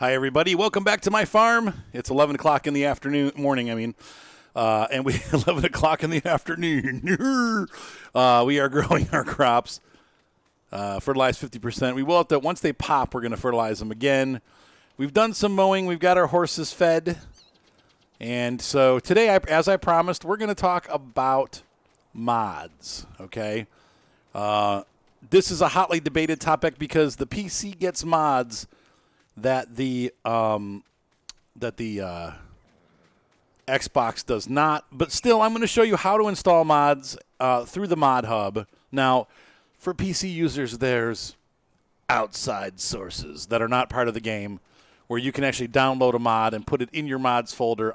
Hi, everybody. Welcome back to my farm. It's 11 o'clock in the morning, and we 11 o'clock in the afternoon. We are growing our crops. Fertilize 50%. We will have to, once they pop, we're going to fertilize them again. We've done some mowing. We've got our horses fed. And so today, as I promised, we're going to talk about mods, okay? This is a hotly debated topic because the PC gets mods that the Xbox does not. But still, I'm going to show you how to install mods through the Mod Hub. Now, for PC users, there's outside sources that are not part of the game where you can actually download a mod and put it in your mods folder.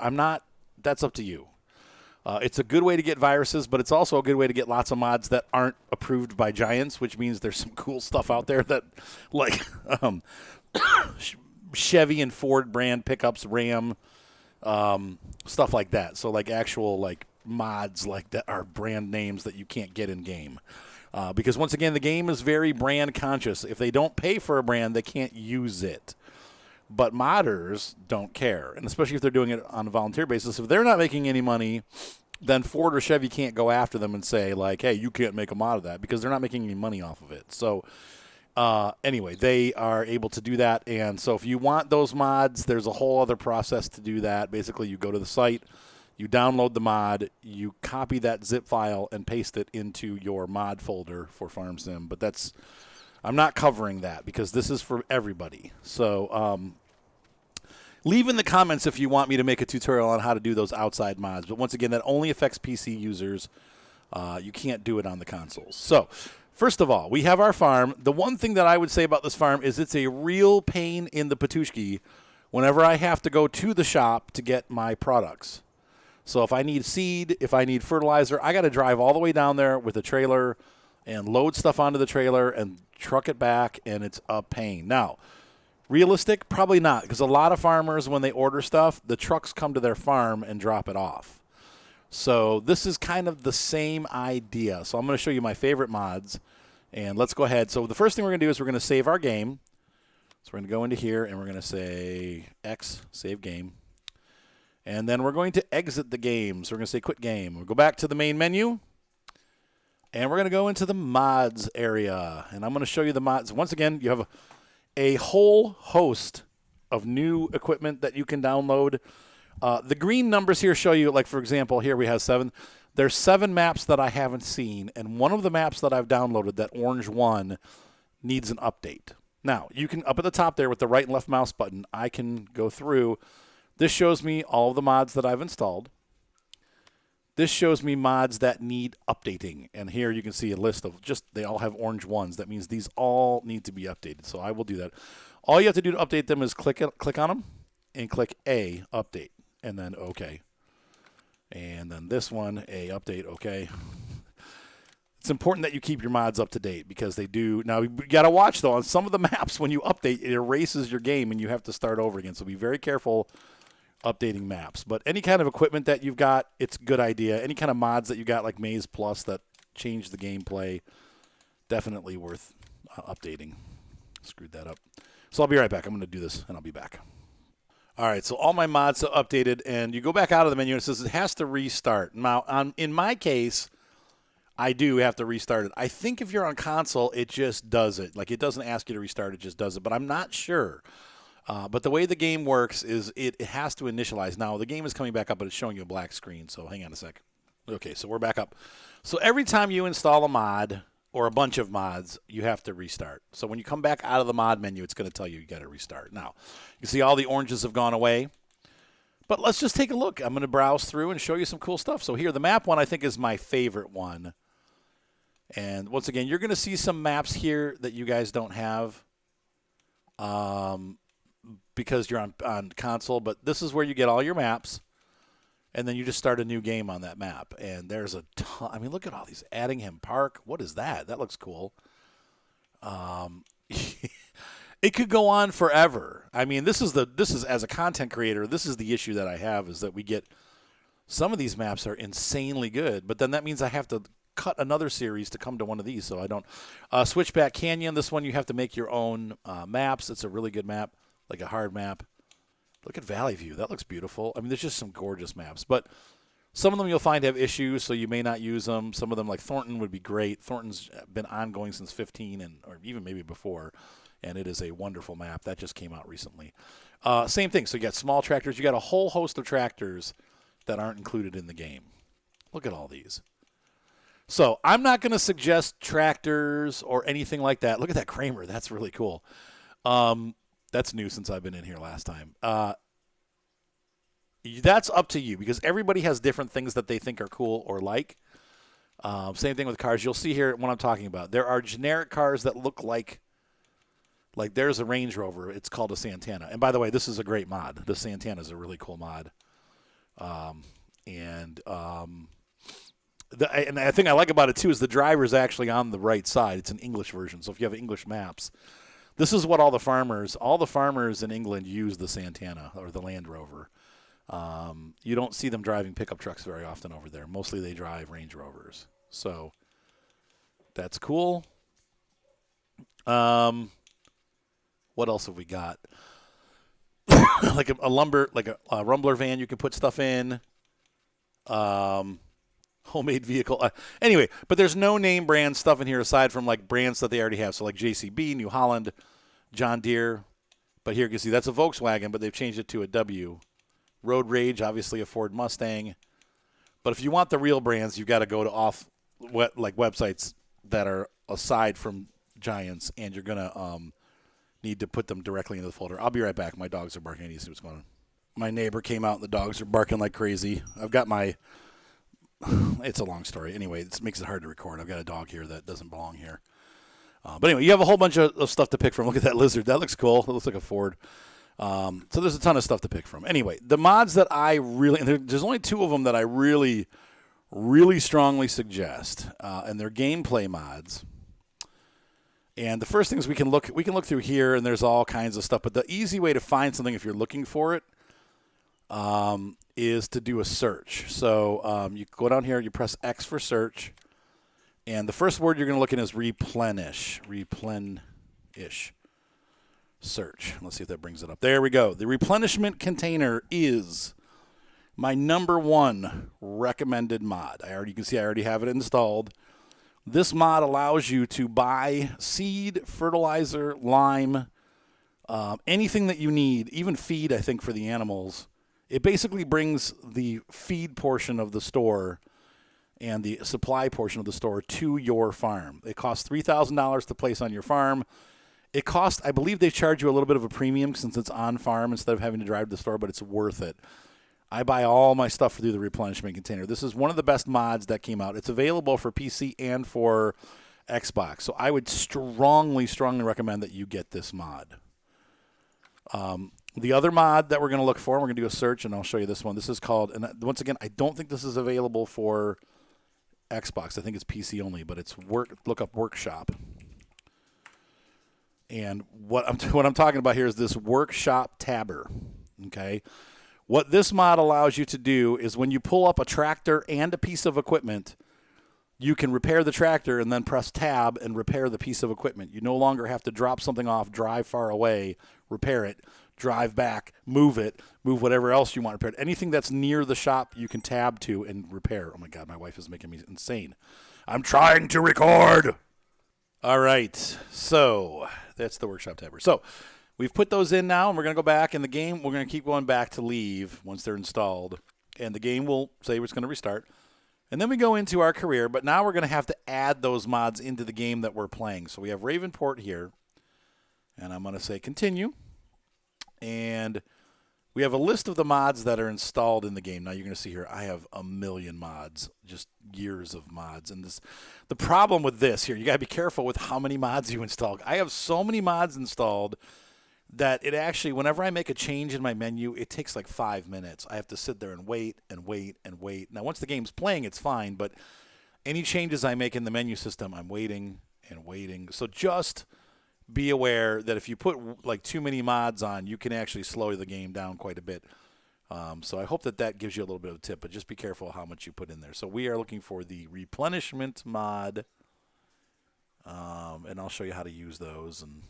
That's up to you. It's a good way to get viruses, but it's also a good way to get lots of mods that aren't approved by giants, which means there's some cool stuff out there that, like, Chevy and Ford brand pickups, Ram, stuff like that. So, like, actual, like, mods like that are brand names that you can't get in game. Because, once again, the game is very brand conscious. If they don't pay for a brand, they can't use it. But modders don't care, and especially if they're doing it on a volunteer basis. If they're not making any money, then Ford or Chevy can't go after them and say, like, hey, you can't make a mod of that, because they're not making any money off of it. So, anyway, they are able to do that. And so if you want those mods, there's a whole other process to do that. Basically, you go to the site, you download the mod, you copy that zip file and paste it into your mod folder for FarmSim. But I'm not covering that because this is for everybody. So leave in the comments if you want me to make a tutorial on how to do those outside mods. But once again, that only affects PC users. You can't do it on the consoles. So first of all, we have our farm. The one thing that I would say about this farm is it's a real pain in the patushki whenever I have to go to the shop to get my products. So if I need seed, if I need fertilizer, I got to drive all the way down there with a trailer and load stuff onto the trailer and truck it back, and it's a pain. Now, realistic? Probably not, because a lot of farmers, when they order stuff, the trucks come to their farm and drop it off. So this is kind of the same idea. So I'm going to show you my favorite mods, and let's go ahead. So the first thing we're going to do is we're going to save our game. So we're going to go into here, and we're going to say X, save game. And then we're going to exit the game. So we're going to say quit game. We'll go back to the main menu, and we're going to go into the mods area. And I'm going to show you the mods. Once again, you have a whole host of new equipment that you can download. The green numbers here show you, like, for example, here we have 7. There's 7 maps that I haven't seen, and one of the maps that I've downloaded, that orange one, needs an update. Now, you can, up at the top there with the right and left mouse button, I can go through. This shows me all of the mods that I've installed. This shows me mods that need updating. And here you can see a list of they all have orange ones. That means these all need to be updated. So I will do that. All you have to do to update them is click on them and click A, update, and then OK. And then this one, A, update, OK. It's important that you keep your mods up to date because they do. Now, you got to watch, though, on some of the maps, when you update, it erases your game and you have to start over again. So be very careful updating maps. But any kind of equipment that you've got, it's a good idea. Any kind of mods that you got, like Maze Plus, that change the gameplay, definitely worth updating. Screwed that up. So I'll be right back. I'm going to do this, and I'll be back. All right, so all my mods are updated, and you go back out of the menu, and it says it has to restart. Now, in my case, I do have to restart it. I think if you're on console, it just does it. Like, it doesn't ask you to restart, it just does it. But I'm not sure. But the way the game works is it has to initialize. Now, the game is coming back up, but it's showing you a black screen, so hang on a sec. Okay, so we're back up. So every time you install a mod or a bunch of mods, you have to restart. So when you come back out of the mod menu, it's going to tell you got to restart. Now, you see all the oranges have gone away. But let's just take a look. I'm going to browse through and show you some cool stuff. So here, the map one I think is my favorite one. And once again, you're going to see some maps here that you guys don't have. Because you're on console, but this is where you get all your maps, and then you just start a new game on that map. And there's a ton. I mean, look at all these. Addingham Park. What is that? That looks cool. It could go on forever. I mean, this is as a content creator, this is the issue that I have, is that we get some of these maps are insanely good, but then that means I have to cut another series to come to one of these, so I don't. Switchback Canyon, this one you have to make your own maps. It's a really good map. like a hard map. Look at Valley View. That looks beautiful. I mean, there's just some gorgeous maps. But some of them you'll find have issues, so you may not use them. Some of them, like Thornton, would be great. Thornton's been ongoing since 15 or even maybe before, and it is a wonderful map. That just came out recently. Same thing. So you got small tractors. You got a whole host of tractors that aren't included in the game. Look at all these. So I'm not going to suggest tractors or anything like that. Look at that Kramer. That's really cool. That's new since I've been in here last time. That's up to you because everybody has different things that they think are cool or like. Same thing with cars. You'll see here what I'm talking about. There are generic cars that look like there's a Range Rover. It's called a Santana. And by the way, this is a great mod. The Santana is a really cool mod. And I think I like about it, too, is the driver is actually on the right side. It's an English version. So if you have English maps, this is what all the farmers in England use the Santana or the Land Rover. You don't see them driving pickup trucks very often over there. Mostly they drive Range Rovers. So that's cool. What else have we got? like a Rumbler van you can put stuff in. Homemade vehicle. Anyway, but there's no name brand stuff in here aside from like brands that they already have. So like JCB, New Holland, John Deere. But here you can see that's a Volkswagen, but they've changed it to a W. Road Rage, obviously a Ford Mustang. But if you want the real brands, you've got to go to websites that are aside from Giants, and you're going to need to put them directly into the folder. I'll be right back. My dogs are barking. I need to see what's going on. My neighbor came out, and the dogs are barking like crazy. I've got my – it's a long story. Anyway, it makes it hard to record. I've got a dog here that doesn't belong here. But anyway, you have a whole bunch of stuff to pick from. Look at that lizard. That looks cool. It looks like a Ford. So there's a ton of stuff to pick from. Anyway, the mods that I really – there's only two of them that I really, really strongly suggest, and they're gameplay mods. And the first thing is we can look through here, and there's all kinds of stuff. But the easy way to find something if you're looking for it is to do a search. So you go down here, you press X for search, and the first word you're going to look in is replenish. Replenish. Search. Let's see if that brings it up. There we go. The replenishment container is my number one recommended mod. You can see I already have it installed. This mod allows you to buy seed, fertilizer, lime, anything that you need, even feed, I think, for the animals. It basically brings the feed portion of the store and the supply portion of the store to your farm. It costs $3,000 to place on your farm. It costs, I believe they charge you a little bit of a premium since it's on farm instead of having to drive to the store, but it's worth it. I buy all my stuff through the replenishment container. This is one of the best mods that came out. It's available for PC and for Xbox. So I would strongly, strongly recommend that you get this mod. The other mod that we're going to look for, we're going to do a search, and I'll show you this one. This is called, and once again, I don't think this is available for Xbox. I think it's PC only, but it's look up Workshop. And what I'm talking about here is this Workshop tabber, okay? What this mod allows you to do is when you pull up a tractor and a piece of equipment, you can repair the tractor and then press tab and repair the piece of equipment. You no longer have to drop something off, drive far away, repair it, drive back, move whatever else you want repaired. Anything that's near the shop, you can tab to and repair. Oh, my God, my wife is making me insane. I'm trying to record. All right, so that's the Workshop tabber. So we've put those in now, and we're going to go back in the game. We're going to keep going back to leave once they're installed, and the game will say it's going to restart. And then we go into our career, but now we're going to have to add those mods into the game that we're playing. So we have Ravenport here, and I'm going to say continue. And we have a list of the mods that are installed in the game. Now you're going to see here I have a million mods, just years of mods. And the problem with this here, you got to be careful with how many mods you install. I have so many mods installed that it actually, whenever I make a change in my menu, it takes like 5 minutes. I have to sit there and wait and wait and wait. Now, once the game's playing, it's fine, but any changes I make in the menu system, I'm waiting and waiting. So just be aware that if you put like too many mods on, you can actually slow the game down quite a bit. So I hope that gives you a little bit of a tip, but just be careful how much you put in there. So we are looking for the replenishment mod, and I'll show you how to use those, and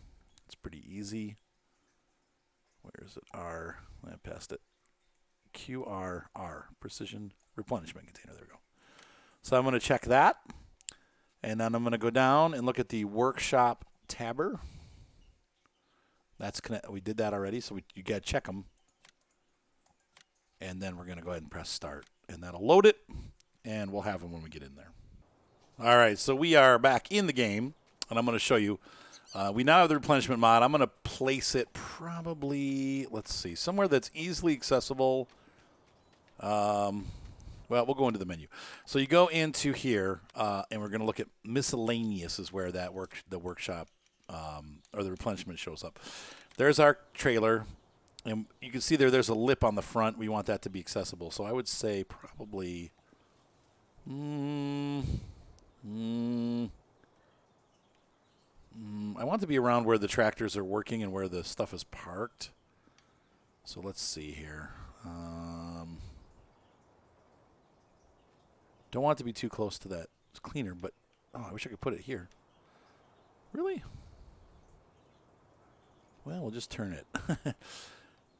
it's pretty easy. Where is it? R. I passed it. QRR, precision replenishment container. There we go. So I'm going to check that. And then I'm going to go down and look at the workshop tabber. We did that already, so you got to check them. And then we're going to go ahead and press start. And that'll load it, and we'll have them when we get in there. All right, so we are back in the game, and I'm going to show you. We now have the replenishment mod. I'm going to place it probably, let's see, somewhere that's easily accessible. Well, we'll go into the menu. So you go into here, and we're going to look at miscellaneous is where that the workshop or the replenishment shows up. There's our trailer, and you can see there's a lip on the front. We want that to be accessible. So I would say probably I want it to be around where the tractors are working and where the stuff is parked. So let's see here. Don't want it to be too close to that cleaner, but I wish I could put it here. Really? Well, we'll just turn it.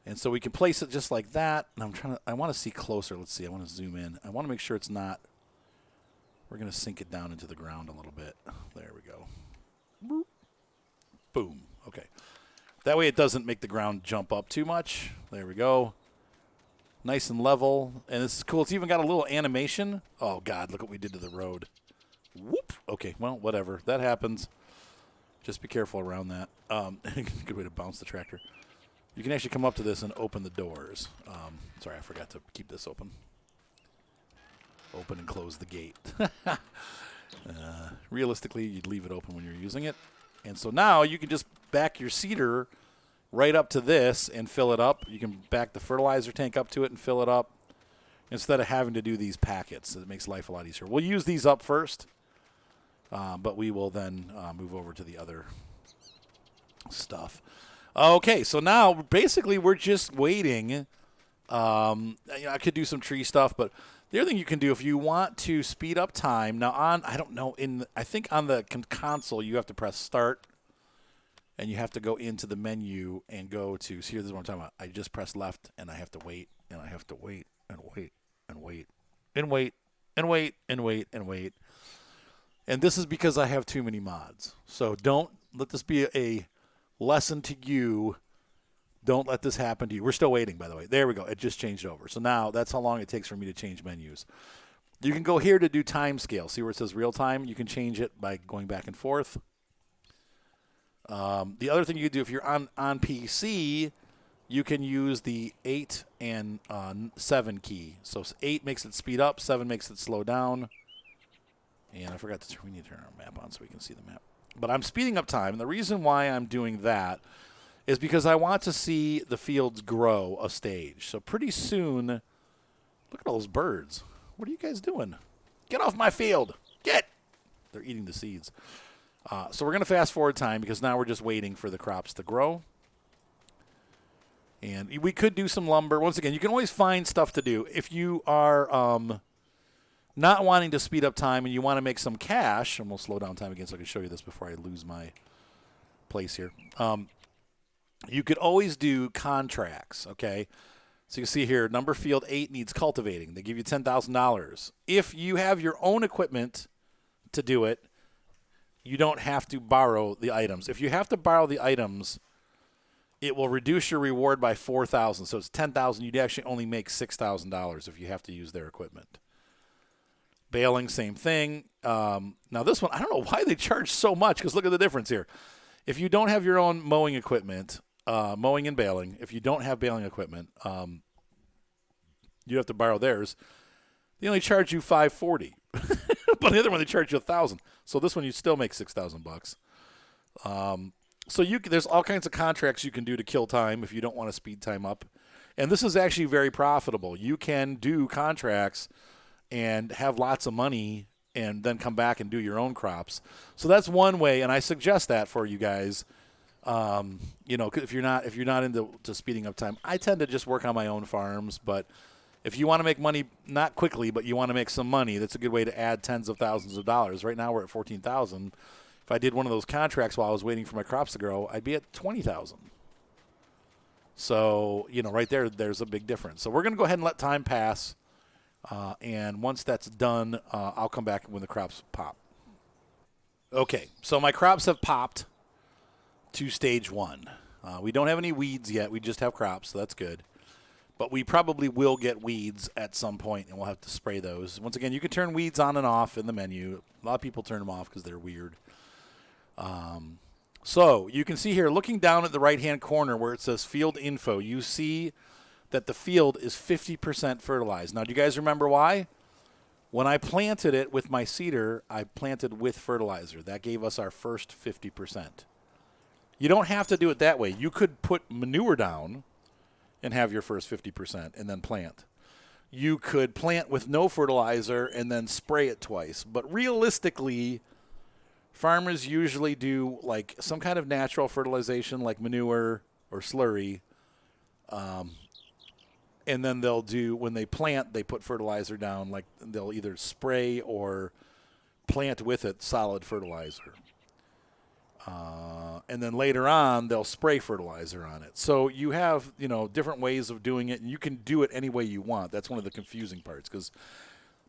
And so we can place it just like that. And I want to see closer. Let's see. I want to zoom in. I want to make sure it's not. We're going to sink it down into the ground a little bit. There we go. Boop. Boom. Okay. That way it doesn't make the ground jump up too much. There we go. Nice and level. And this is cool. It's even got a little animation. Oh, God. Look what we did to the road. Whoop. Okay. Well, whatever. That happens. Just be careful around that. Good way to bounce the tractor. You can actually come up to this and open the doors. Sorry, I forgot to keep this open. Open and close the gate. Realistically, you'd leave it open when you're using it. And so now you can just back your seeder right up to this and fill it up. You can back the fertilizer tank up to it and fill it up instead of having to do these packets. It makes life a lot easier. We'll use these up first, but we will then move over to the other stuff. Okay, so now basically we're just waiting. I could do some tree stuff, but the other thing you can do if you want to speed up time, now I don't know, I think on the console you have to press start, and you have to go into the menu and go to, see, this is what I'm talking about. I just press left, and I have to wait, and I have to wait, and wait, and wait, and wait, and wait, and wait, and wait. And this is because I have too many mods. So don't let this be a lesson to you. Don't let this happen to you. We're still waiting, by the way. There we go. It just changed over. So now that's how long it takes for me to change menus. You can go here to do time scale. See where it says real time? You can change it by going back and forth. The other thing you can do if you're on PC, you can use the 8 and 7 key. So 8 makes it speed up, 7 makes it slow down. And I forgot we need to turn our map on so we can see the map. But I'm speeding up time. And the reason why I'm doing that is because I want to see the fields grow a stage. So pretty soon, look at all those birds. What are you guys doing? Get off my field. Get! They're eating the seeds. So we're going to fast forward time because now we're just waiting for the crops to grow. And we could do some lumber. Once again, you can always find stuff to do. If you are not wanting to speed up time and you want to make some cash, and we'll slow down time again so I can show you this before I lose my place here. You could always do contracts, okay? So you can see here, number field 8 needs cultivating. They give you $10,000. If you have your own equipment to do it, you don't have to borrow the items. If you have to borrow the items, it will reduce your reward by $4,000. So it's $10,000. You'd actually only make $6,000 if you have to use their equipment. Baling, same thing. Now this one, I don't know why they charge so much because look at the difference here. If you don't have your own mowing equipment, mowing and baling, if you don't have baling equipment, you have to borrow theirs. They only charge you $540, but the other one they charge you $1,000. So this one you still make $6,000. So there's all kinds of contracts you can do to kill time if you don't want to speed time up, and this is actually very profitable. You can do contracts and have lots of money and then come back and do your own crops. So that's one way, and I suggest that for you guys. If you're not into speeding up time, I tend to just work on my own farms. But if you want to make money, not quickly, but you want to make some money, that's a good way to add tens of thousands of dollars. Right now we're at $14,000. If I did one of those contracts while I was waiting for my crops to grow, I'd be at $20,000. So, right there, there's a big difference. So we're going to go ahead and let time pass. And once that's done, I'll come back when the crops pop. Okay, so my crops have popped to stage 1. We don't have any weeds yet. We just have crops, so that's good. But we probably will get weeds at some point, and we'll have to spray those. Once again, you can turn weeds on and off in the menu. A lot of people turn them off because they're weird. So you can see here, looking down at the right-hand corner where it says Field Info, you see that the field is 50% fertilized. Now, do you guys remember why? When I planted it with my seeder, I planted with fertilizer. That gave us our first 50%. You don't have to do it that way. You could put manure down and have your first 50% and then plant. You could plant with no fertilizer and then spray it twice. But realistically, farmers usually do like some kind of natural fertilization like manure or slurry. And then they'll do, when they plant, they put fertilizer down. Like they'll either spray or plant with it solid fertilizer. And then later on, they'll spray fertilizer on it. So you have, different ways of doing it, and you can do it any way you want. That's one of the confusing parts.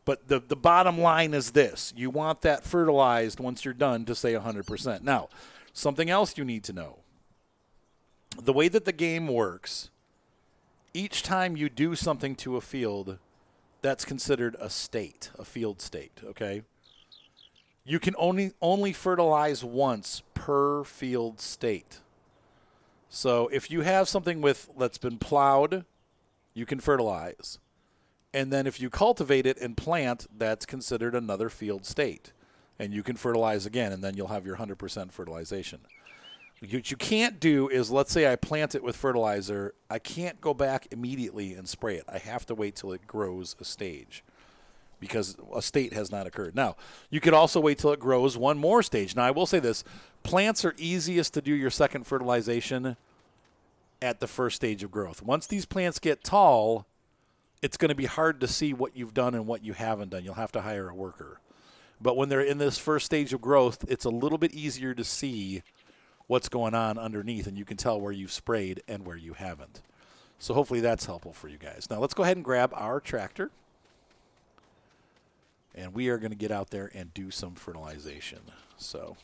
But the bottom line is this. You want that fertilized once you're done to say 100%. Now, something else you need to know. The way that the game works, each time you do something to a field, that's considered a state, a field state, okay? You can only fertilize once per field state. So if you have something that's been plowed, you can fertilize. And then if you cultivate it and plant, that's considered another field state. And you can fertilize again, and then you'll have your 100% fertilization. What you can't do is, let's say I plant it with fertilizer, I can't go back immediately and spray it. I have to wait till it grows a stage, because a state has not occurred. Now, you could also wait till it grows one more stage. Now, I will say this. Plants are easiest to do your second fertilization at the first stage of growth. Once these plants get tall, it's going to be hard to see what you've done and what you haven't done. You'll have to hire a worker. But when they're in this first stage of growth, it's a little bit easier to see what's going on underneath, and you can tell where you've sprayed and where you haven't. So hopefully that's helpful for you guys. Now, let's go ahead and grab our tractor. And we are going to get out there and do some fertilization. So,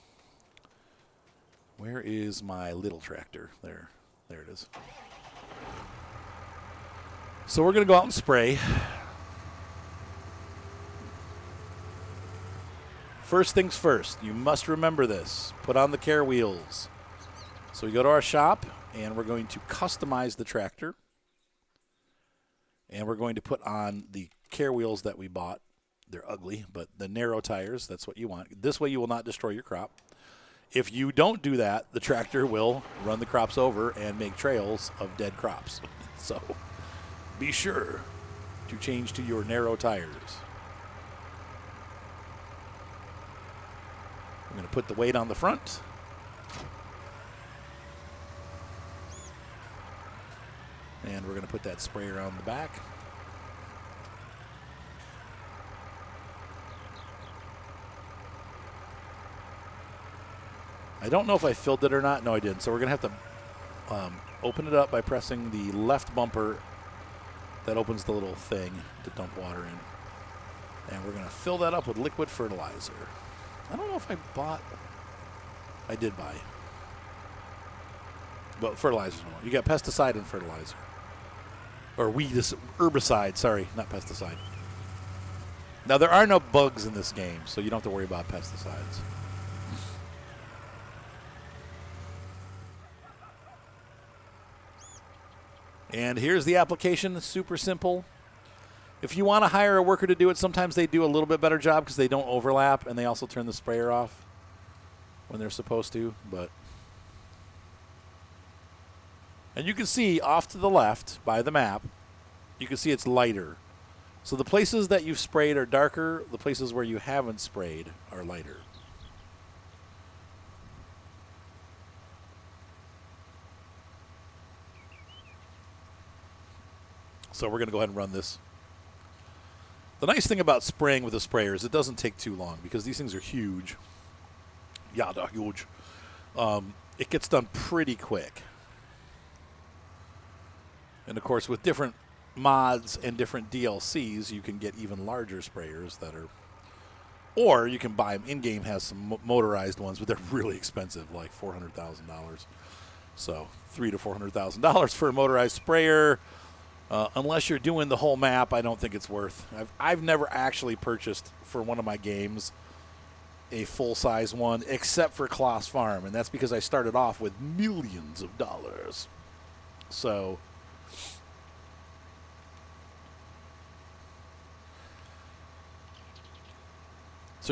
where is my little tractor? There it is. So we're going to go out and spray. First things first, you must remember this. Put on the care wheels. So we go to our shop, and we're going to customize the tractor. And we're going to put on the care wheels that we bought. They're ugly, but the narrow tires, that's what you want. This way you will not destroy your crop. If you don't do that, the tractor will run the crops over and make trails of dead crops. So be sure to change to your narrow tires. I'm going to put the weight on the front. And we're going to put that sprayer on the back. I don't know if I filled it or not. No, I didn't. So we're going to have to open it up by pressing the left bumper that opens the little thing to dump water in. And we're going to fill that up with liquid fertilizer. I don't know if I did buy. But fertilizer's more. You got pesticide and fertilizer. Or herbicide, sorry, not pesticide. Now, there are no bugs in this game, so you don't have to worry about pesticides. And here's the application. It's super simple. If you want to hire a worker to do it, sometimes they do a little bit better job because they don't overlap, and they also turn the sprayer off when they're supposed to. And you can see off to the left by the map, you can see it's lighter. So the places that you've sprayed are darker. The places where you haven't sprayed are lighter. So we're going to go ahead and run this. The nice thing about spraying with a sprayer is it doesn't take too long because these things are huge. Yeah, they're huge. It gets done pretty quick. And, of course, with different mods and different DLCs, you can get even larger sprayers that are, or you can buy them. In-game has some motorized ones, but they're really expensive, like $400,000. So $300,000 to $400,000 for a motorized sprayer. Unless you're doing the whole map, I don't think it's worth. I've never actually purchased for one of my games a full-size one, except for Kloss Farm, and that's because I started off with millions of dollars. So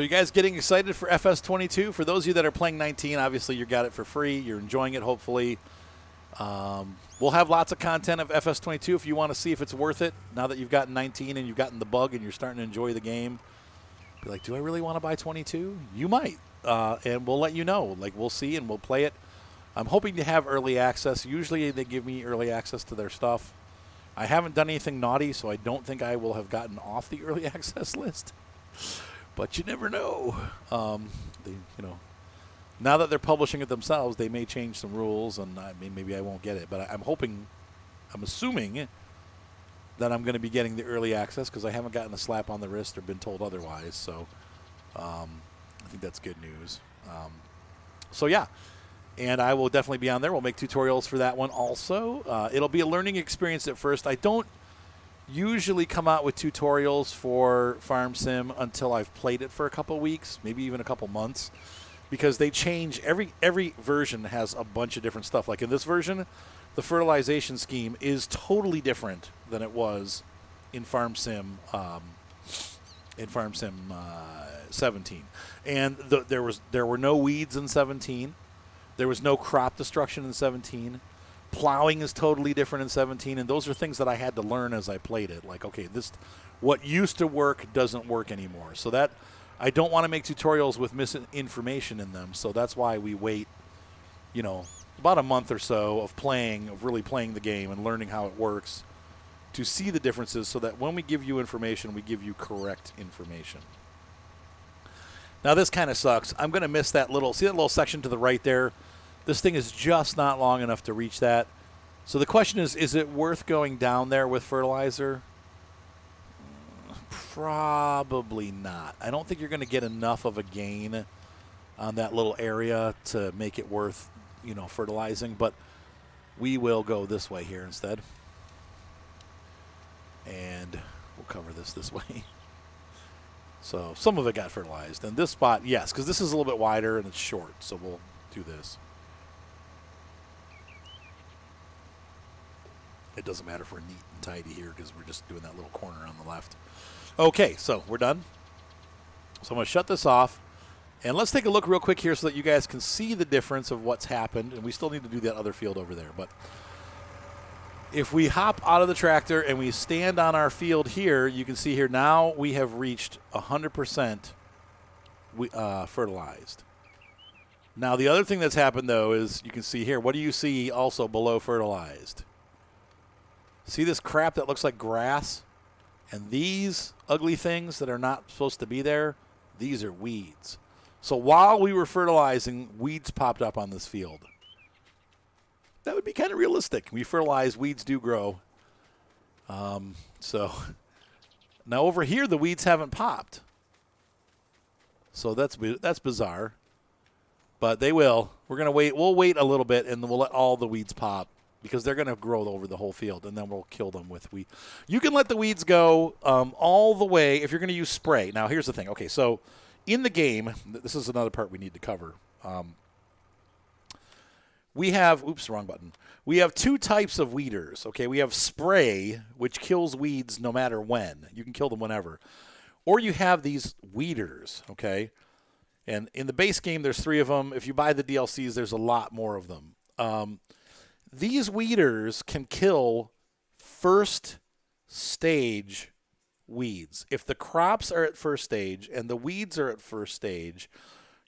you guys getting excited for FS22? For those of you that are playing 19, obviously you got it for free. You're enjoying it, hopefully. We'll have lots of content of FS22 if you want to see if it's worth it. Now that you've gotten 19 and you've gotten the bug and you're starting to enjoy the game, be like, do I really want to buy 22? You might, and we'll let you know. Like, we'll see and we'll play it. I'm hoping to have early access. Usually they give me early access to their stuff. I haven't done anything naughty, so I don't think I will have gotten off the early access list. But you never know. Now that they're publishing it themselves, they may change some rules, and maybe I won't get it. But I'm assuming that I'm going to be getting the early access because I haven't gotten a slap on the wrist or been told otherwise. So I think that's good news. Yeah. And I will definitely be on there. We'll make tutorials for that one also. It'll be a learning experience at first. I don't usually come out with tutorials for Farm Sim until I've played it for a couple weeks, maybe even a couple months, because they change. Every version has a bunch of different stuff. Like in this version, the fertilization scheme is totally different than it was in Farm Sim 17. And there were no weeds in 17. There was no crop destruction in 17. Plowing is totally different in 17, and those are things that I had to learn as I played it. Like, okay, what used to work doesn't work anymore. So that I don't want to make tutorials with misinformation in them. So that's why we wait, about a month or so of really playing the game and learning how it works to see the differences, so that when we give you information, we give you correct information. Now this kind of sucks. I'm going to miss that little section to the right there. This thing is just not long enough to reach that. So the question is it worth going down there with fertilizer? Probably not. I don't think you're going to get enough of a gain on that little area to make it worth, fertilizing. But we will go this way here instead. And we'll cover this way. So some of it got fertilized. And this spot, yes, because this is a little bit wider and it's short. So we'll do this. It doesn't matter if we're neat and tidy here because we're just doing that little corner on the left. Okay, so we're done. So I'm going to shut this off. And let's take a look real quick here so that you guys can see the difference of what's happened. And we still need to do that other field over there. But if we hop out of the tractor and we stand on our field here, you can see here now we have reached 100% fertilized. Now, the other thing that's happened, though, is you can see here, what do you see also below fertilized? See this crap that looks like grass? And these ugly things that are not supposed to be there, these are weeds. So while we were fertilizing, weeds popped up on this field. That would be kind of realistic. We fertilize, weeds do grow. So now over here, the weeds haven't popped. So that's bizarre. But they will. We're going to wait. We'll wait a little bit, and then we'll let all the weeds pop, because they're going to grow over the whole field, and then we'll kill them with weed. You can let the weeds go all the way if you're going to use spray. Now, here's the thing. Okay, so in the game, this is another part we need to cover. We have, wrong button. We have two types of weeders, okay? We have spray, which kills weeds no matter when. You can kill them whenever. Or you have these weeders, okay? And in the base game, there's 3 of them. If you buy the DLCs, there's a lot more of them. These weeders can kill first stage weeds. If the crops are at first stage and the weeds are at first stage,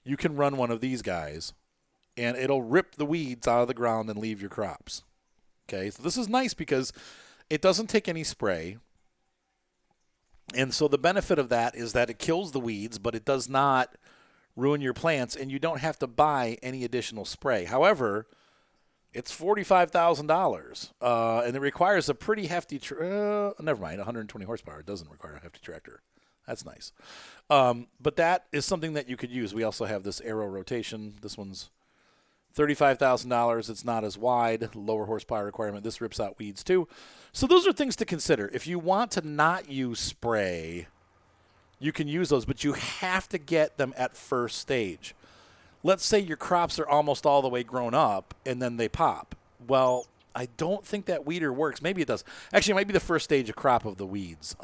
you can run one of these guys, and it'll rip the weeds out of the ground and leave your crops. Okay, so this is nice because it doesn't take any spray. And so the benefit of that is that it kills the weeds, but it does not ruin your plants, and you don't have to buy any additional spray. However, It's $45,000, and it requires a pretty hefty. Never mind, 120 horsepower. It doesn't require a hefty tractor. That's nice. But that is something that you could use. We also have this aero rotation. This one's $35,000. It's not as wide, lower horsepower requirement. This rips out weeds too. So those are things to consider. If you want to not use spray, you can use those, but you have to get them at first stage. Let's say your crops are almost all the way grown up and then they pop. Well, I don't think that weeder works. Maybe it does. Actually, it might be the first stage of crop of the weeds.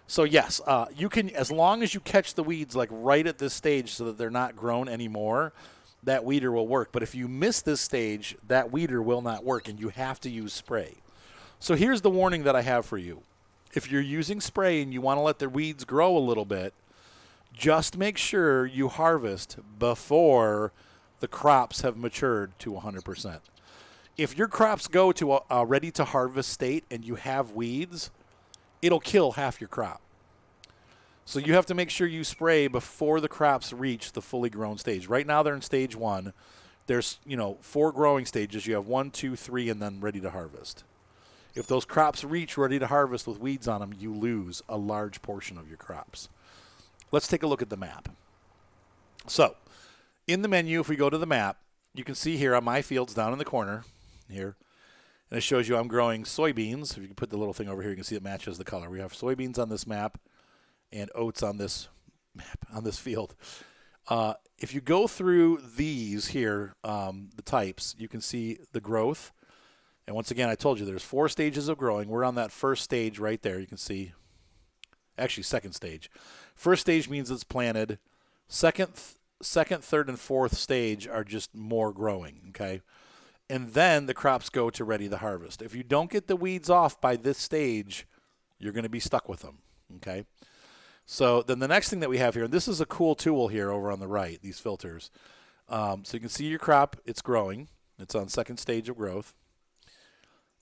So yes, you can, as long as you catch the weeds like right at this stage so that they're not grown anymore, that weeder will work. But if you miss this stage, that weeder will not work, and you have to use spray. So here's the warning that I have for you. If you're using spray and you want to let the weeds grow a little bit, just make sure you harvest before the crops have matured to 100%. If your crops go to a ready-to-harvest state and you have weeds, it'll kill half your crop. So you have to make sure you spray before the crops reach the fully grown stage. Right now they're in stage 1. There's 4 growing stages. You have 1, 2, 3, and then ready to harvest. If those crops reach ready to harvest with weeds on them, you lose a large portion of your crops. Let's take a look at the map. So in the menu, if we go to the map, you can see here on my fields down in the corner here, and it shows you I'm growing soybeans. If you can put the little thing over here, you can see it matches the color. We have soybeans on this map and oats on this map, on this field. If you go through these here, the types, you can see the growth. And once again, I told you there's 4 stages of growing. We're on that first stage right there. You can see, actually second stage. First stage means it's planted. Second, third, and fourth stage are just more growing, okay? And then the crops go to ready to harvest. If you don't get the weeds off by this stage, you're going to be stuck with them, okay? So then the next thing that we have here, and this is a cool tool here over on the right, these filters. So you can see your crop, it's growing. It's on second stage of growth.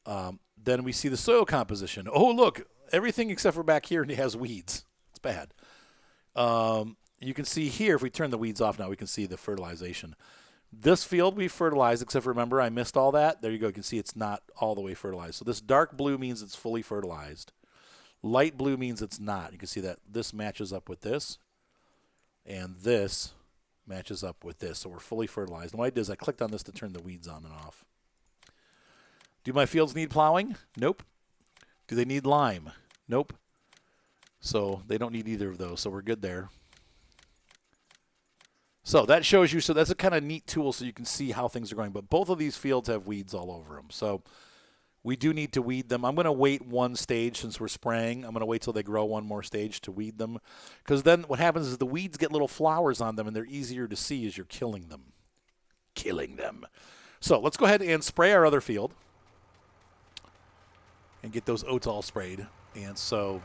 Then we see the soil composition. Oh, look, everything except for back here has weeds. It's bad. You can see here, if we turn the weeds off now, we can see the fertilization. This field we fertilized, except for, remember, I missed all that. There you go. You can see it's not all the way fertilized. So this dark blue means it's fully fertilized. Light blue means it's not. You can see that this matches up with this, and this matches up with this. So we're fully fertilized. And what I did is I clicked on this to turn the weeds on and off. Do my fields need plowing? Nope. Do they need lime? Nope. So they don't need either of those, so we're good there. So that shows you, so that's a kind of neat tool so you can see how things are going. But both of these fields have weeds all over them. So we do need to weed them. I'm going to wait one stage since we're spraying. I'm going to wait till they grow one more stage to weed them. Because then what happens is the weeds get little flowers on them, and they're easier to see as you're killing them. So let's go ahead and spray our other field and get those oats all sprayed. And so,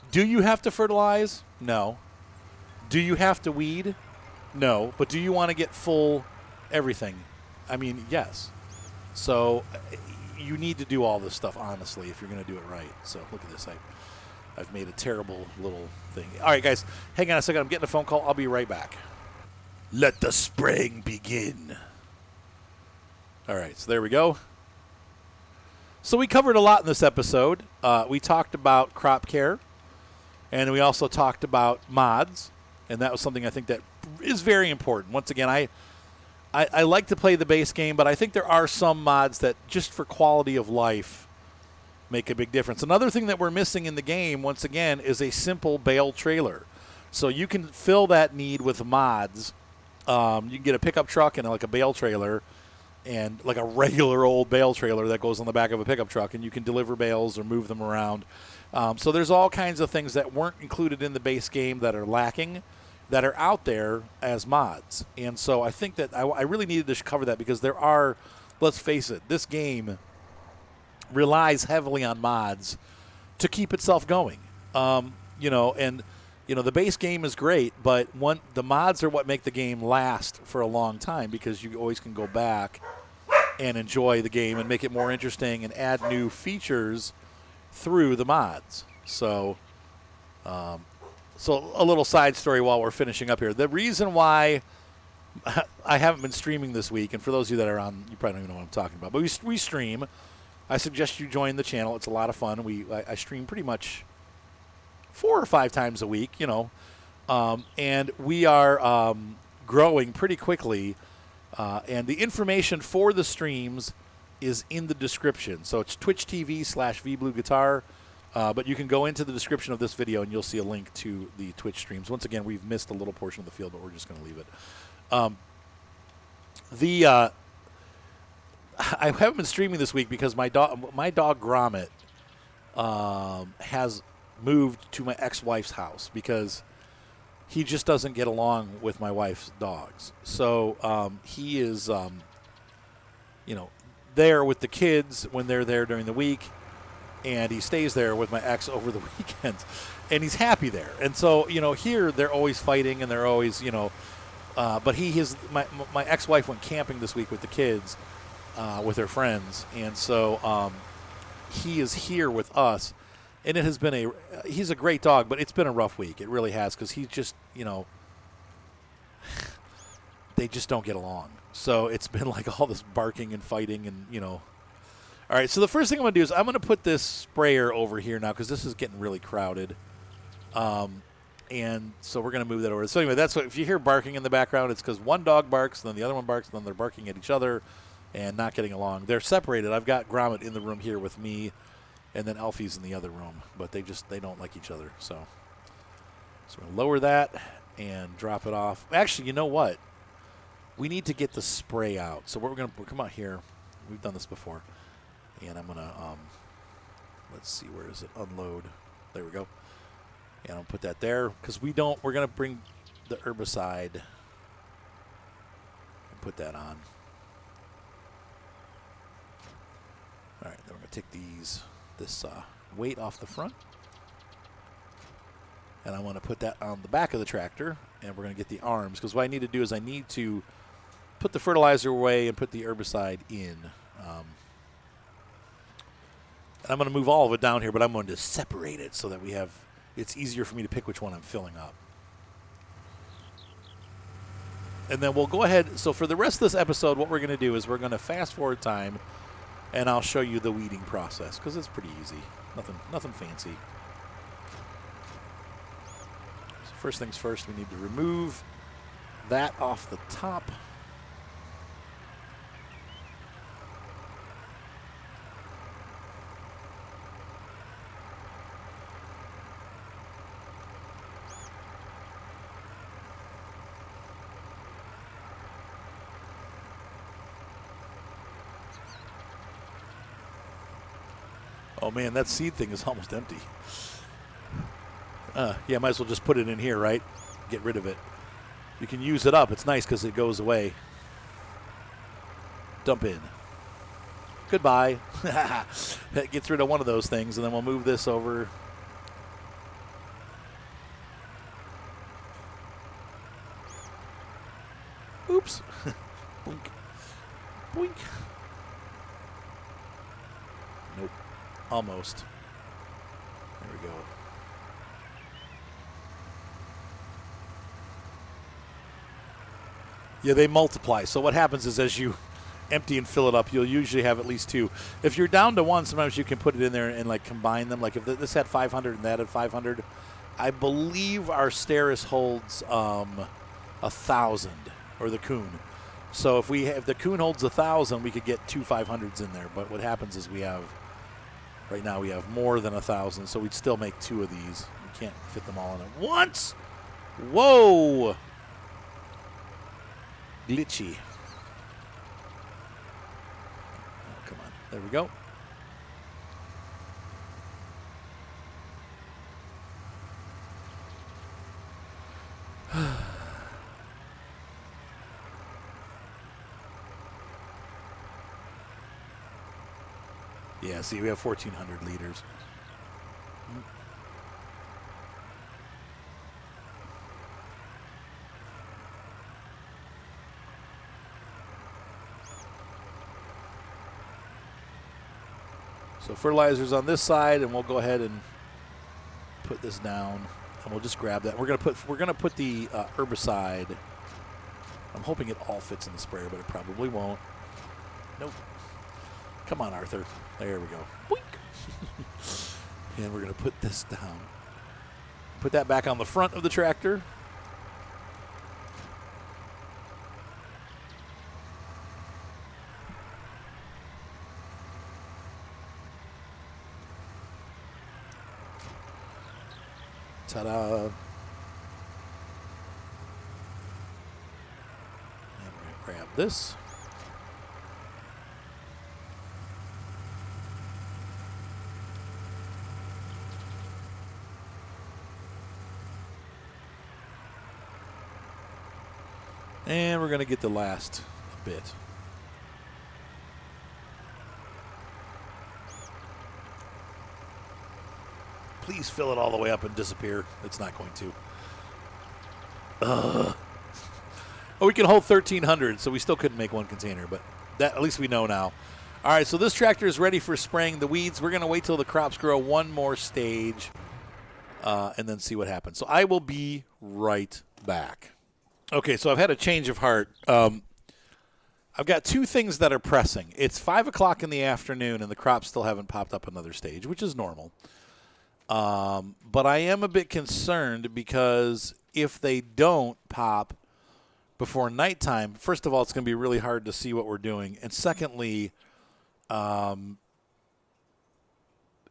do you have to fertilize? No. Do you have to weed? No. But do you want to get full everything? I mean, yes. So you need to do all this stuff, honestly, if you're going to do it right. So look at this. I've made a terrible little thing. All right, guys, hang on a second. I'm getting a phone call. I'll be right back. Let the spraying begin. All right, so there we go. So we covered a lot in this episode. We talked about crop care, and we also talked about mods, and that was something I think that is very important. Once again, I like to play the base game, but I think there are some mods that just for quality of life make a big difference. Another thing that we're missing in the game, once again, is a simple bale trailer. So you can fill that need with mods. You can get a pickup truck and like a bale trailer, and like a regular old bale trailer that goes on the back of a pickup truck, and you can deliver bales or move them around. So there's all kinds of things that weren't included in the base game that are lacking, that are out there as mods. And so I think that I really needed to cover that because there are, let's face it, this game relies heavily on mods to keep itself going. The base game is great, but the mods are what make the game last for a long time because you always can go back and enjoy the game and make it more interesting and add new features through the mods. So a little side story while we're finishing up here. The reason why I haven't been streaming this week, and for those of you that are on, you probably don't even know what I'm talking about. But we stream. I suggest you join the channel. It's a lot of fun. I stream pretty much 4 or 5 times a week, and we are growing pretty quickly. And the information for the streams is in the description. So it's Twitch TV/VBlueGuitar. But you can go into the description of this video, and you'll see a link to the Twitch streams. Once again, we've missed a little portion of the field, but we're just going to leave it. I haven't been streaming this week because my dog Gromit has moved to my ex-wife's house because he just doesn't get along with my wife's dogs. So he is, there with the kids when they're there during the week, and he stays there with my ex over the weekends, and he's happy there. And so, here they're always fighting, and they're always, but my ex-wife went camping this week with the kids, with her friends, and so he is here with us, and it has been he's a great dog, but it's been a rough week. It really has, because he's just, they just don't get along. So it's been like all this barking and fighting and, All right, so the first thing I'm going to do is I'm going to put this sprayer over here now because this is getting really crowded. And so we're going to move that over. So anyway, that's what, if you hear barking in the background, it's because one dog barks, and then the other one barks, and then they're barking at each other and not getting along. They're separated. I've got Gromit in the room here with me, and then Alfie's in the other room, but they don't like each other. So we're going to lower that and drop it off. Actually, you know what? We need to get the spray out. So we're going to come out here. We've done this before. And I'm going to, let's see, where is it? Unload. There we go. And I'll put that there because we're going to bring the herbicide and put that on. All right, then we're going to take this weight off the front. And I want to put that on the back of the tractor, and we're going to get the arms because what I need to do is I need to put the fertilizer away and put the herbicide in. I'm going to move all of it down here, but I'm going to separate it so that it's easier for me to pick which one I'm filling up. And then we'll go ahead. So for the rest of this episode, what we're going to do is we're going to fast forward time, and I'll show you the weeding process because it's pretty easy. Nothing fancy. So first things first, we need to remove that off the top. Oh, man, that seed thing is almost empty. Yeah, might as well just put it in here, right? Get rid of it. You can use it up. It's nice because it goes away. Dump in. Goodbye. That gets rid of one of those things, and then we'll move this over. Oops. Boink. Boink. Nope. Almost. There we go. Yeah, they multiply. So what happens is as you empty and fill it up, you'll usually have at least 2. If you're down to 1, sometimes you can put it in there and like combine them. Like if this had 500 and that had 500, I believe our Steris holds 1,000, or the Coon. So if the Coon holds 1,000, we could get 2 500s in there. But what happens is right now we have more than 1,000, so we'd still make 2 of these. We can't fit them all in at once. Whoa! Glitchy. Oh, come on. There we go. Yeah, see, we have 1,400 liters. So fertilizer's on this side, and we'll go ahead and put this down, and we'll just grab that. We're gonna put the herbicide I'm hoping it all fits in the sprayer, but it probably won't. Nope. Come on, Arthur. There we go. Boink. And we're going to put this down. Put that back on the front of the tractor. Ta-da. And we're going to grab this. And we're going to get the last bit. Please fill it all the way up and disappear. It's not going to. Oh, we can hold 1,300, so we still couldn't make one container, but that at least we know now. All right, so this tractor is ready for spraying the weeds. We're going to wait till the crops grow one more stage and then see what happens. So I will be right back. Okay, so I've had a change of heart. I've got two things that are pressing. It's 5 o'clock in the afternoon, and the crops still haven't popped up another stage, which is normal. But I am a bit concerned because if they don't pop before nighttime, first of all, it's going to be really hard to see what we're doing. And secondly,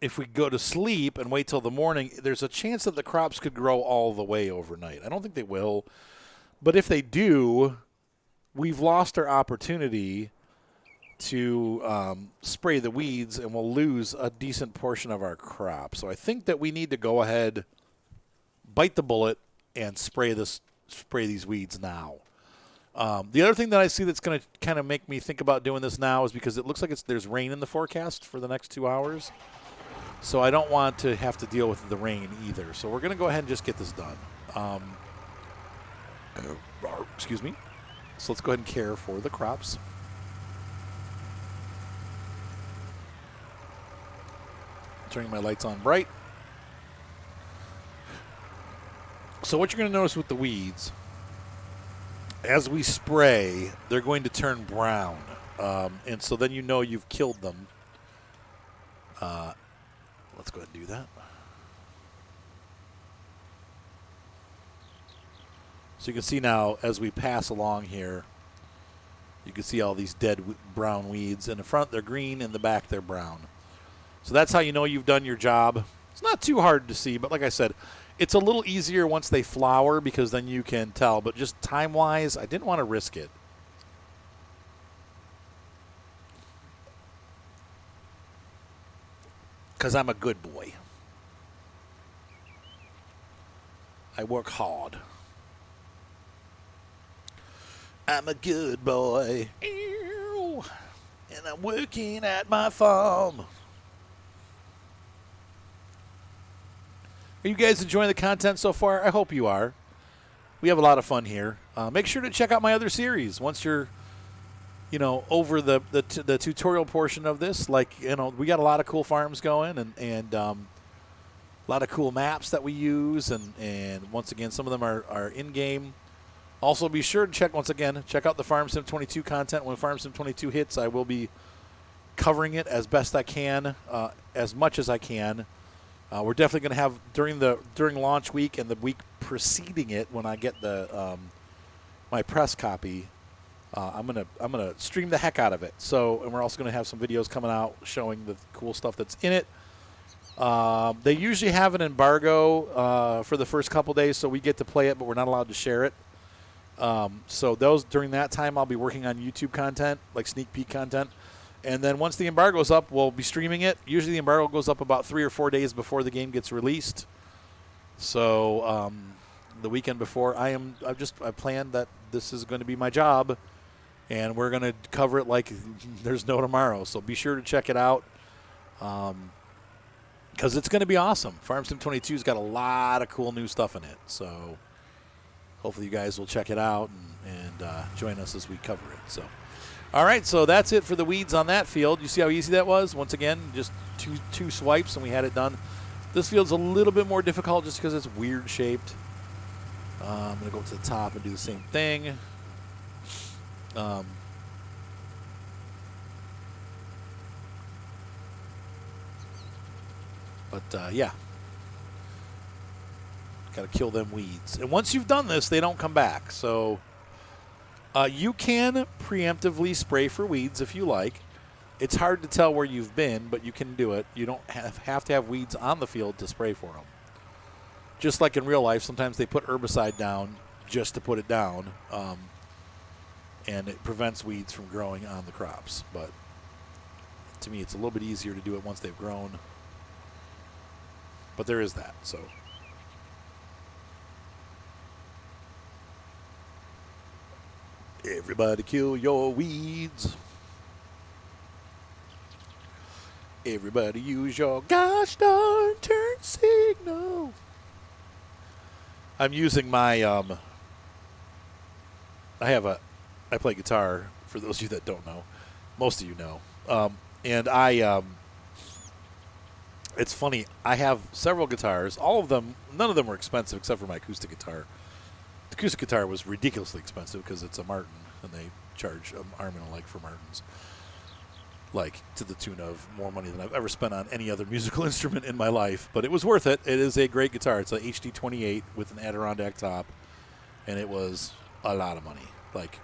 if we go to sleep and wait till the morning, there's a chance that the crops could grow all the way overnight. I don't think they will. But if they do, we've lost our opportunity to spray the weeds, and we'll lose a decent portion of our crop. So I think that we need to go ahead, bite the bullet, and spray these weeds now. The other thing that I see that's going to kind of make me think about doing this now is because it looks like there's rain in the forecast for the next 2 hours. So I don't want to have to deal with the rain either. So we're going to go ahead and just get this done. Excuse me. So let's go ahead and care for the crops. Turning my lights on bright. So what you're going to notice with the weeds, as we spray, they're going to turn brown. And so then you know you've killed them. Let's go ahead and do that. So you can see now, as we pass along here, you can see all these dead brown weeds. In the front, they're green. In the back, they're brown. So that's how you know you've done your job. It's not too hard to see, but like I said, it's a little easier once they flower because then you can tell. But just time-wise, I didn't want to risk it. Because I'm a good boy. I work hard. I'm a good boy. And I'm working at my farm. Are you guys enjoying the content so far? I hope you are. We have a lot of fun here. Make sure to check out my other series once you're, over the tutorial portion of this. Like, we got a lot of cool farms going and a lot of cool maps that we use. And once again, some of them are in-game. Also, be sure to check out the Farm Sim 22 content. When Farm Sim 22 hits, I will be covering it as best I can, as much as I can. We're definitely going to have during launch week and the week preceding it, when I get the my press copy, I'm gonna stream the heck out of it. So, and we're also going to have some videos coming out showing the cool stuff that's in it. They usually have an embargo for the first couple days, so we get to play it, but we're not allowed to share it. So during that time, I'll be working on YouTube content, like sneak peek content. And then once the embargo's up, we'll be streaming it. Usually the embargo goes up about 3 or 4 days before the game gets released. So the weekend before, I planned that this is going to be my job, and we're going to cover it like there's no tomorrow. So be sure to check it out, because it's going to be awesome. Farm Sim 22's got a lot of cool new stuff in it. So hopefully you guys will check it out and join us as we cover it. So. All right, so that's it for the weeds on that field. You see how easy that was? Once again, just two swipes and we had it done. This field's a little bit more difficult just because it's weird shaped. I'm going to go to the top and do the same thing. Um, but yeah, got to kill them weeds. And once you've done this, they don't come back. So you can preemptively spray for weeds if you like. It's hard to tell where you've been, but you can do it. You don't have to have weeds on the field to spray for them. Just like in real life, sometimes they put herbicide down just to put it down, and it prevents weeds from growing on the crops. But to me, it's a little bit easier to do it once they've grown. But there is that, so. Everybody kill your weeds. Everybody use your gosh darn turn signal. I'm using my, I play guitar, for those of you that don't know. Most of you know. And it's funny, I have several guitars. All of them, none of them were expensive except for my acoustic guitar. The acoustic guitar was ridiculously expensive because it's a Martin, and they charge an arm and a leg for Martins. Like, to the tune of more money than I've ever spent on any other musical instrument in my life. But it was worth it. It is a great guitar. It's a HD28 with an Adirondack top, and it was a lot of money. Like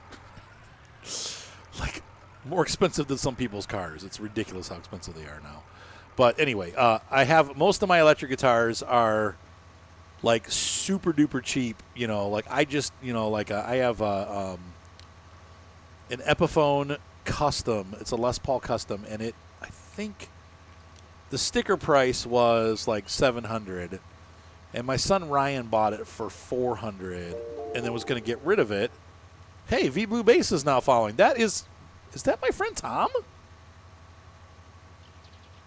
more expensive than some people's cars. It's ridiculous how expensive they are now. But anyway, I have most of my electric guitars are like super duper cheap. Like I just, I have an Epiphone Custom. It's a Les Paul Custom, and I think the sticker price was like $700, and my son Ryan bought it for $400, and then was going to get rid of it. Hey, V Blue Bass is now following. Is that my friend Tom?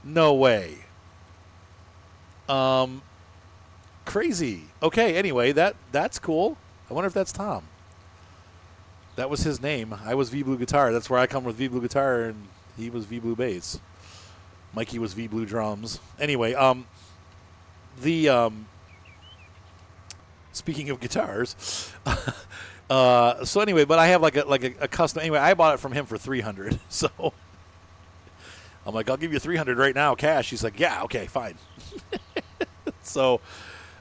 No way. Crazy. Okay, anyway, that's cool. I wonder if that's Tom. That was his name. I was V Blue Guitar. That's where I come with V Blue Guitar, and he was V Blue Bass. Mikey was V Blue Drums. Anyway, speaking of guitars, so anyway, but I have like a custom. Anyway, I bought it from him for $300. So I'm like, I'll give you $300 right now, cash. He's like, yeah, okay, fine. So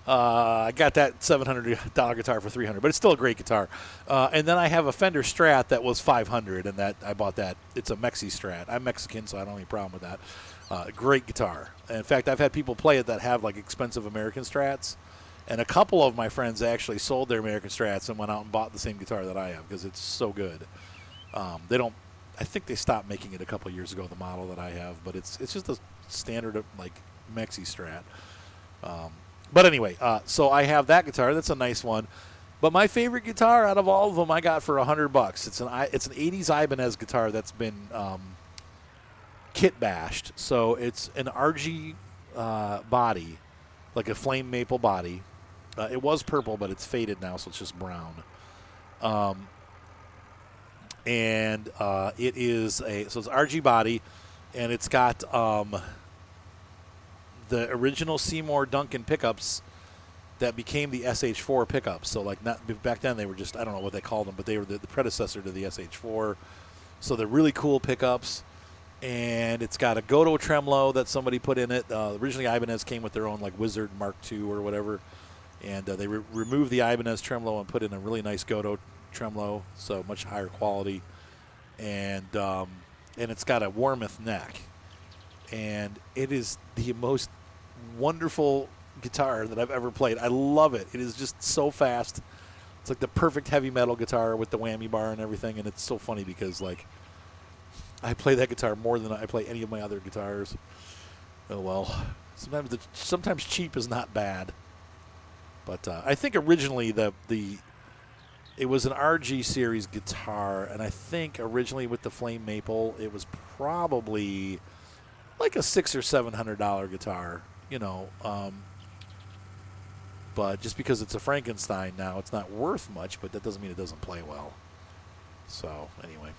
I got that $700 guitar for $300, but it's still a great guitar. And then I have a Fender Strat that was $500, and that I bought that. It's a Mexi Strat. I'm Mexican, so I don't have any problem with that. Great guitar. In fact, I've had people play it that have like expensive American Strats, and a couple of my friends actually sold their American Strats and went out and bought the same guitar that I have because it's so good. They don't. I think they stopped making it a couple of years ago, the model that I have, but it's just a standard like Mexi Strat. But anyway, so I have that guitar. That's a nice one. But my favorite guitar out of all of them, I got for $100. It's an 80s Ibanez guitar that's been kit bashed. So it's an RG body, like a flame maple body. It was purple, but it's faded now, so it's just brown. And it is so it's RG body, and it's got the original Seymour Duncan pickups that became the SH4 pickups. So like back then they were just, I don't know what they called them, but they were the predecessor to the SH4. So they're really cool pickups. And it's got a Godot tremolo that somebody put in it. Originally Ibanez came with their own like Wizard Mark II or whatever. And they removed the Ibanez tremolo and put in a really nice Godot tremolo, so much higher quality. And it's got a Warmoth neck. And it is the most wonderful guitar that I've ever played. I love it. It is just so fast. It's like the perfect heavy metal guitar with the whammy bar and everything, and it's so funny because like I play that guitar more than I play any of my other guitars. Oh well. Sometimes cheap is not bad. But I think originally it was an RG series guitar, and I think originally with the flame maple it was probably like a $600 or $700 guitar, but just because it's a Frankenstein now, it's not worth much, but that doesn't mean it doesn't play well. So anyway,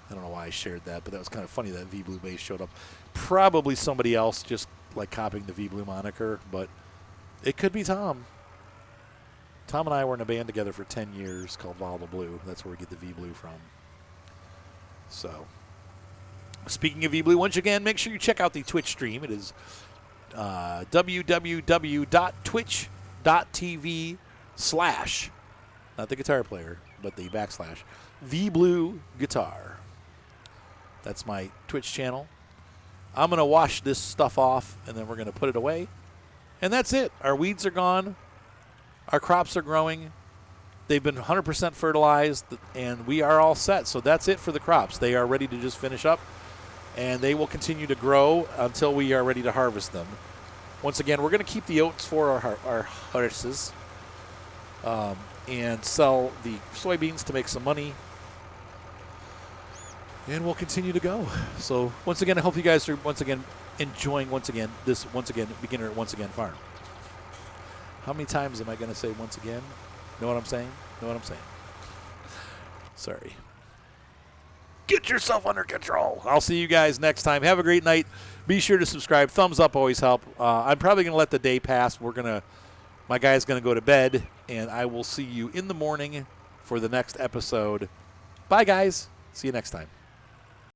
I don't know why I shared that, but that was kind of funny that V Blue Bass showed up. Probably somebody else just like copying the V Blue moniker, but it could be Tom. Tom and I were in a band together for 10 years called Volatile Blue. That's where we get the V Blue from. So, speaking of eBlue, once again, make sure you check out the Twitch stream. It is www.twitch.tv/ not the guitar player, but the / vblue guitar. That's my Twitch channel. I'm going to wash this stuff off, and then we're going to put it away. And that's it. Our weeds are gone. Our crops are growing. They've been 100% fertilized, and we are all set. So that's it for the crops. They are ready to just finish up, and they will continue to grow until we are ready to harvest them. Once again, we're going to keep the oats for our horses and sell the soybeans to make some money. And we'll continue to go. So once again, I hope you guys are enjoying this beginner farm. How many times am I going to say once again? Know what I'm saying? Sorry. Get yourself under control. I'll see you guys next time. Have a great night. Be sure to subscribe. Thumbs up always help. I'm probably going to let the day pass. My guy's going to go to bed, and I will see you in the morning for the next episode. Bye, guys. See you next time.